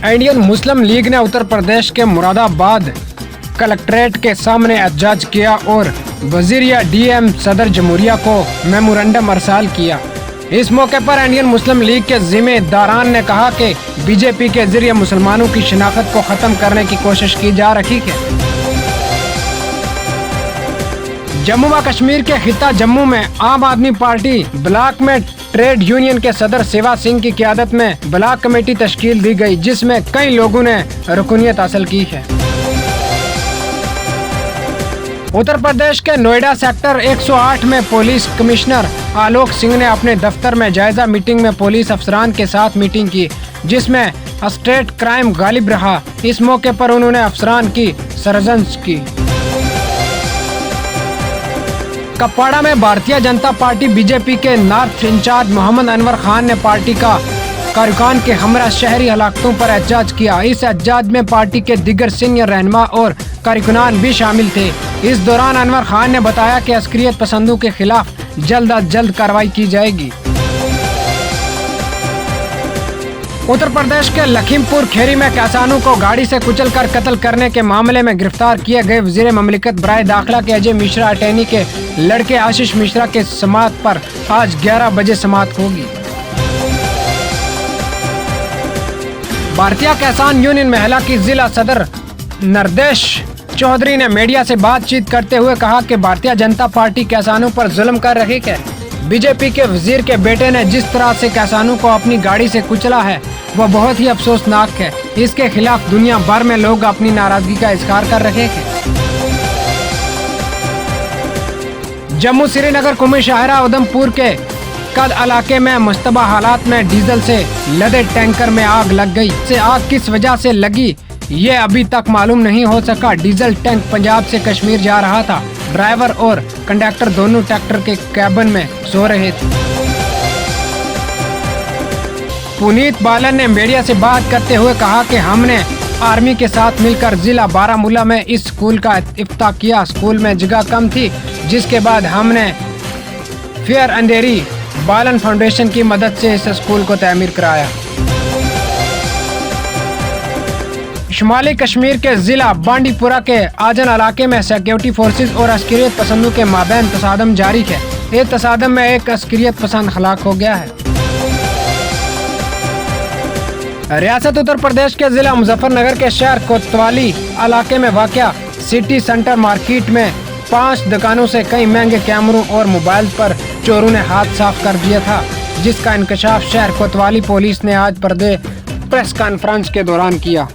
Indian Muslim league ने उत्तर प्रदेश के Moradabad collectorate के सामने एहतजाज किया और वजीर या डीएम सदर जमहूरिया को मेमोरेंडम अरसाल किया। इस मौके पर इंडियन मुस्लिम लीग के जिम्मेदारान ने कहा कि बीजेपी के जरिए मुसलमानों की शिनाख्त को खत्म करने की कोशिश की जा रही है। जम्मू व कश्मीर के खिता जम्मू में आम आदमी पार्टी ब्लॉक में ट्रेड यूनियन के सदर सेवा सिंह की क़यादत में ब्लॉक कमेटी तश्कील दी गई, जिसमें कई लोगों ने रुकनीत हासिल की है। उत्तर प्रदेश के नोएडा सेक्टर 108 में पुलिस कमिश्नर आलोक सिंह ने अपने दफ्तर में जायजा मीटिंग में पुलिस अफसरान के साथ मीटिंग की, जिसमें स्टेट क्राइम गालिब रहा। इस मौके पर उन्होंने अफसरान की सरजंश की। कपवाड़ा में भारतीय जनता पार्टी बीजेपी के नॉर्थ इंचार्ज मोहम्मद अनवर खान ने पार्टी का कारकुनान के हमरा शहरी हलाकतों पर एहतजाज किया। इस एहतजाज में पार्टी के दिगर सीनियर रहनुमा और कारकुनान भी शामिल थे। इस दौरान अनवर खान ने बताया कि अस्करियत पसंदों के खिलाफ जल्द अज जल्द कार्रवाई की जाएगी। उत्तर प्रदेश के लखीमपुर खीरी में किसानों को गाड़ी से कुचलकर कत्ल करने के मामले में गिरफ्तार किए गए वजीर ममलिकत बराए दाखिला के अजय मिश्रा अटैनी के लड़के आशीष मिश्रा के समाअत पर आज 11 बजे समाअत होगी। भारतीय किसान यूनियन महिला की जिला सदर नरदेश चौधरी ने मीडिया से बातचीत करते हुए कहा कि भारतीय जनता पार्टी किसानों पर जुल्म कर रही है। बीजेपी के वजीर के बेटे ने जिस तरह से किसानों को अपनी गाड़ी से कुचला है वह बहुत ही अफसोसनाक है। इसके खिलाफ दुनिया भर में लोग अपनी नाराजगी का इजहार कर रहे हैं। जम्मू श्रीनगर कुमी शाहरा उधमपुर के कद इलाके में मुश्तबा हालात में डीजल से लदे टैंकर में आग लग गई। से आग किस वजह से लगी ये अभी तक मालूम नहीं हो सका। डीजल टैंक पंजाब से कश्मीर जा रहा था। ड्राइवर और कंडक्टर दोनों ट्रैक्टर के कैबिन में सो रहे थे। पुनीत बालन ने मीडिया से बात करते हुए कहा कि हमने आर्मी के साथ मिलकर जिला बारामूला में इस स्कूल का इफ्तिताह किया। स्कूल में जगह कम थी, जिसके बाद हमने फेयर अंधेरी बालन फाउंडेशन की मदद से इस स्कूल को तामीर कराया। शुमाली कश्मीर के जिला बांडीपुरा के आजन इलाके में सिक्योरिटी फोर्सेस और अस्करियत पसंदों के माबैन तसादम जारी है। इस तसादम में एक अस्करियत पसंद हलाक हो गया है। रियासत उत्तर प्रदेश के जिला मुजफ्फरनगर के शहर कोतवाली इलाके में वाक़या सिटी सेंटर मार्केट में 5 दुकानों से कई महंगे कैमरों और मोबाइल पर चोरों ने हाथ साफ कर दिया था, जिसका इंकशाफ शहर कोतवाली पुलिस ने आज प्रेस कॉन्फ्रेंस के दौरान किया।